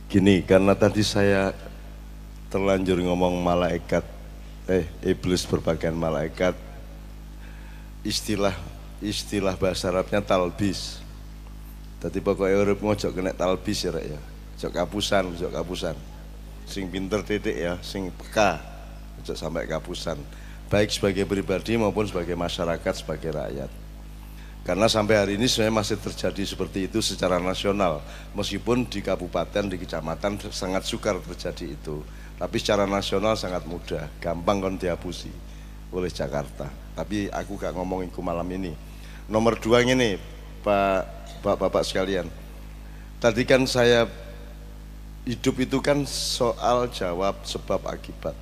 Gini, karena tadi saya terlanjur ngomong malaikat, iblis berpakaian malaikat, istilah istilah bahasa Arabnya talbis. Tadi pokoknya urip ngojok kena talbis ya, Rek ya. Jok kapusan. Sing pinter titik ya, sing peka, ojo sampai kapusan. Baik sebagai pribadi maupun sebagai masyarakat, sebagai rakyat. Karena sampai hari ini sebenarnya masih terjadi seperti itu secara nasional. Meskipun di kabupaten, di kecamatan sangat sukar terjadi itu. Tapi secara nasional sangat mudah, gampang kon dihapusi oleh Jakarta. Tapi aku gak ngomong itu malam ini. Nomor dua ini, Bapak sekalian. Tadi kan saya hidup itu kan soal jawab sebab akibat.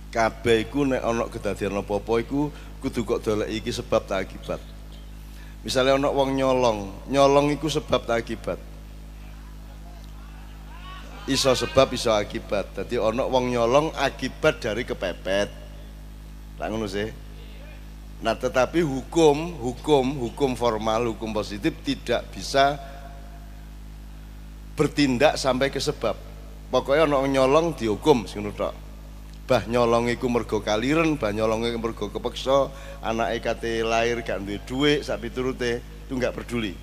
Kabeh iku nek ana kedadian apa-apa iku kudu kok dolek iki sebab tak akibat. Misalnya ono wong nyolong iku sebab tak akibat. Iso sebab iso akibat. Jadi ono wong nyolong akibat dari kepepet. Lah ngono sih. Nah, tetapi hukum formal, hukum positif tidak bisa bertindak sampai ke sebab. Pokoknya ono nyolong dihukum ngono tok. Bah nyolong iku mergo kaliren, bah nyolong iku mergo kepeksa, anake kate lahir gak duwe dhuwit sak piturute, itu enggak peduli.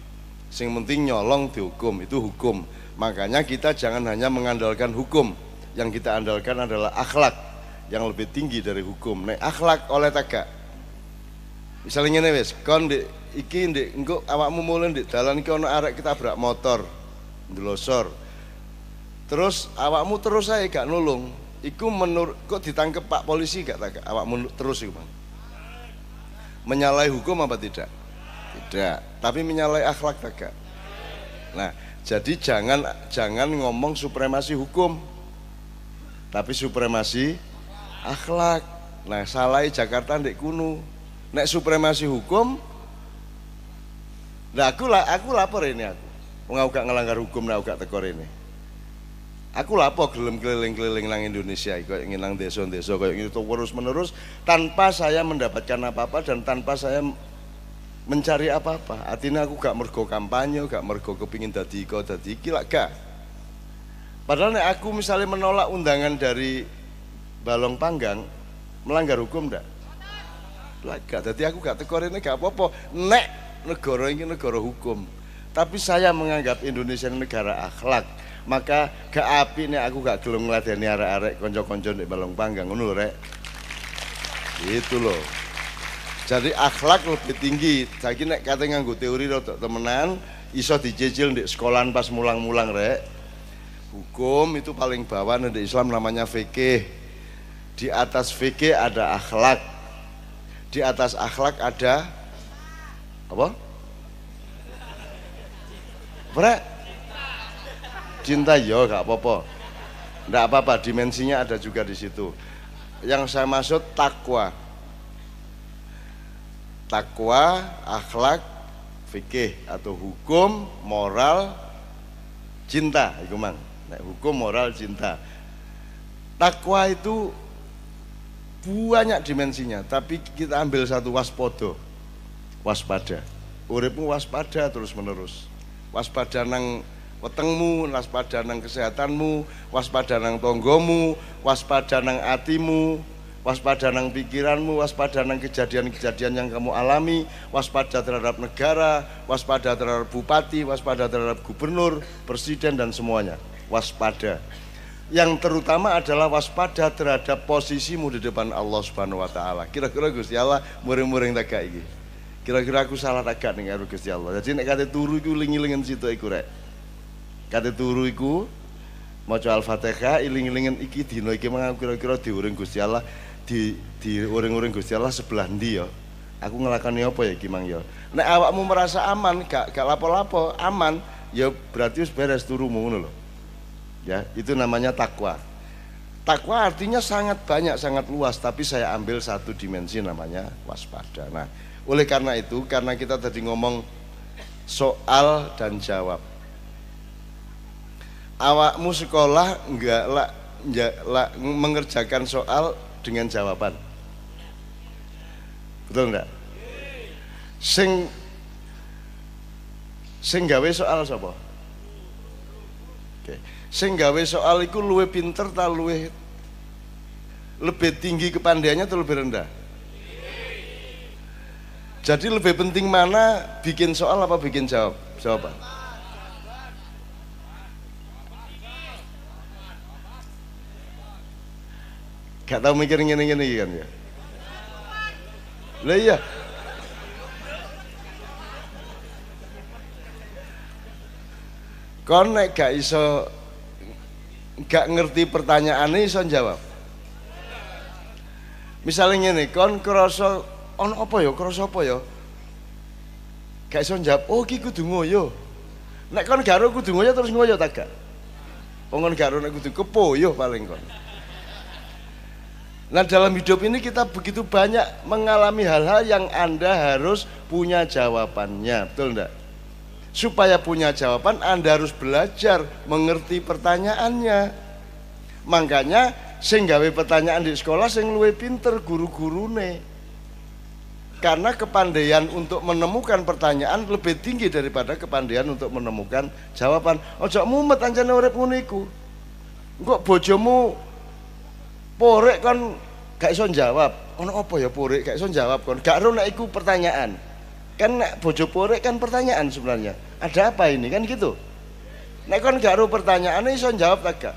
Sing penting nyolong dihukum, itu hukum. Makanya kita jangan hanya mengandalkan hukum, yang kita andalkan adalah akhlak yang lebih tinggi dari hukum. Nek akhlak oleh tagak. Misalnya ngene wis, kon ndek iki ndek engko awakmu mulai ndek dalan iki ana arek ketabrak motor, ndelosor. Terus awakmu terus ae gak nulung. Iku menurut kok ditangkep Pak polisi gak tak awakmu terus iku, Bang? Menyalahi hukum apa tidak? Tidak, tapi menyalahi akhlak tak? Nah, jadi jangan ngomong supremasi hukum, tapi supremasi akhlak. Nah, salahi Jakarta ndek kuno. Nek supremasi hukum, nah aku lapor ini aku. Wong aku gak ngelanggar hukum, aku gak tekor ini. Aku lapor gelem keliling-keliling nang Indonesia, kayak ingin nang desa-desa, kayak gitu terus-menerus tanpa saya mendapatkan apa-apa dan tanpa saya mencari apa-apa. Artinya aku gak mergo kampanye, gak mergo kepingin dadi iki lak gak. Padahal nek aku misalnya menolak undangan dari Balong Panggang, melanggar hukum ndak? Lah gak, jadi aku gak tekor ini gak apa-apa. Nek negara ini negara hukum, tapi saya menganggap Indonesia negara akhlak. Maka gak api nek aku gak gelem ngladeni arek-arek kanca-kanca nek Balong Panggang ngono lho, Rek. Gitu loh. Jadi akhlak lebih tinggi. Saiki nek kate nganggo teori rada temenan iso dicicil di sekolahan pas mulang-mulang, Rek. Hukum itu paling bawah di Islam namanya fikih. Di atas fikih ada akhlak. Di atas akhlak ada apa? Rek? Cinta ya gak apa-apa. Enggak apa-apa, dimensinya ada juga di situ. Yang saya maksud takwa. Takwa, akhlak, fikih atau hukum, moral, cinta, iku mang. Nek hukum, moral, cinta. Takwa itu banyak dimensinya, tapi kita ambil satu waspada. Uripmu waspada terus menerus. Waspada nang wetengmu, waspada nang kesehatanmu, waspada nang tonggomu, waspada nang atimu, waspada nang pikiranmu, waspada nang kejadian-kejadian yang kamu alami, waspada terhadap negara, waspada terhadap bupati, waspada terhadap gubernur, presiden dan semuanya. Waspada. Yang terutama adalah waspada terhadap posisimu di depan Allah Subhanahu wa taala. Kira-kira Gusti Allah muring-muring tak iki. Kira-kira aku salah tak ning karo Gusti Allah. Jadi nek kate turu iku iling-ilingen situ iku, Rek. Kate turu iku maca Al-Fatihah iling-ilingen iki dina iki kira-kira diuring Gusti Allah di uring-uring Gusti Allah sebelah ndi ya. Aku nglakoni apa ya iki mang ya. Nek awakmu merasa aman, gak lapo-lapo, aman, ya berarti wis beres turumu ngono lho. Ya, itu namanya takwa. Takwa artinya sangat banyak, sangat luas, tapi saya ambil satu dimensi namanya waspada. Nah, oleh karena itu, karena kita tadi ngomong soal dan jawab. Awakmu sekolah enggak mengerjakan soal dengan jawaban. Betul enggak? Sing gawe soal sapa? Oke. Sing gawe soal iku luwih pinter ta luwih lebih tinggi kepandaiannya atau lebih rendah? Jadi lebih penting mana, bikin soal apa bikin jawaban? Gak tahu mikir ngene kan ya? Lah iya. Kon nek gak ngerti pertanyaannya iso jawab. Misalnya ngene, kon krasa ono apa ya? Krasa apa ya? Gak iso jawab. Oh, iki kudu ngoyo. Nek kon gak kudu ngoyo terus ngoyo ta gak? Wong gak nek kudu kepoyo paling kon. Nah, dalam hidup ini kita begitu banyak mengalami hal-hal yang Anda harus punya jawabannya, betul enggak? Supaya punya jawaban Anda harus belajar mengerti pertanyaannya. Makanya sing gawe pertanyaan di sekolah sing luwih pinter guru-gurune. Karena kepandaian untuk menemukan pertanyaan lebih tinggi daripada kepandaian untuk menemukan jawaban. Ojo mumet anjane urip ngono iku. Engko bojomu porek kon gak iso jawab. Ono apa ya porek gak iso jawab kon. Gak ero nek iku pertanyaan. Kan nek bojo porek kan pertanyaan sebenarnya. Ada apa ini kan gitu. Nek kon gak ero pertanyaane iso jawab ta gak?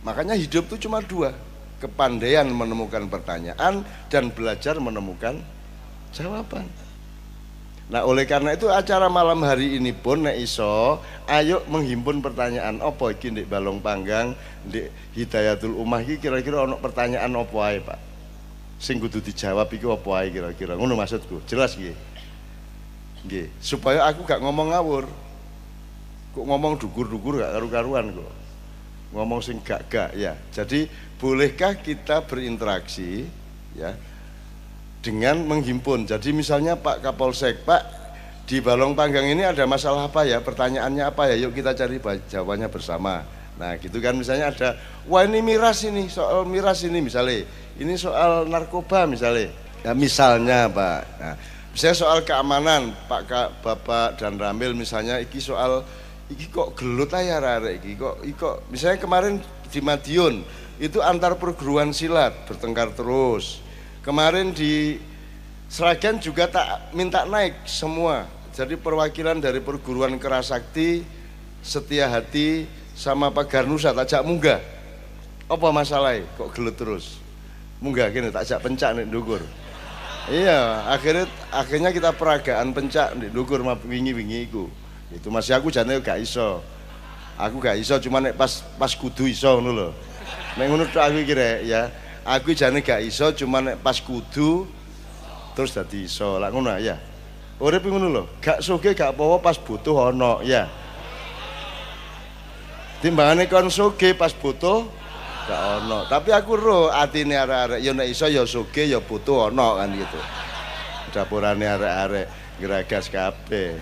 Makanya hidup itu cuma dua, kepandaian menemukan pertanyaan dan belajar menemukan jawaban. Nah, oleh karena itu acara malam hari ini pun nek iso ayo menghimpun pertanyaan apa iki ndek Balong Panggang, ndek Hidayatul Ummah iki kira-kira ono pertanyaan apa ae, Pak? Sing kudu dijawab iku apa ae kira-kira. Ngono maksudku. Jelas nggih. Nggih, supaya aku gak ngomong ngawur. Kok ngomong dugur-dugur gak karu-karuan kok. Ngomong sing gak ya. Jadi bolehkah kita berinteraksi ya dengan menghimpun. Jadi misalnya Pak Kapolsek, Pak di Balong Panggang ini ada masalah apa ya? Pertanyaannya apa ya? Yuk kita cari jawabannya bersama. Nah gitu kan, misalnya ada, wah ini miras ini, soal miras ini misalnya, ini soal narkoba misalnya, ya misalnya Pak. Nah, misalnya soal keamanan, Bapak dan Ramil misalnya, iki soal, iki kok gelut aja rare, iki kok, misalnya kemarin di Madiun itu antar perguruan silat bertengkar terus. Kemarin di Sragen juga tak minta naik semua. Jadi perwakilan dari perguruan Kerasakti, Setia Hati, sama Pagar Nusa takjak munggah. Apa masalahnya? Kok gelut terus? Munggah gini takjak pencak nih dukur. Iya, akhirnya kita peragaan pencak nih dukur wingi-wingi iku. Itu masih aku jane gak iso. Aku gak iso cuma nek pas kudu iso ngono lho. Nek ngono tok aku kira ya. Aku jane gak iso cuma nek pas kudu terus dadi iso. Lah ngono ya. Urip ngono lho. Gak sugih gak apa-apa pas butuh ono ya. Timbangane kon sugih pas butuh gak ono. Tapi aku ro atine arek-arek ya nek iso ya sugih ya butuh ono kan gitu. Dapurane arek-arek geragas kabeh.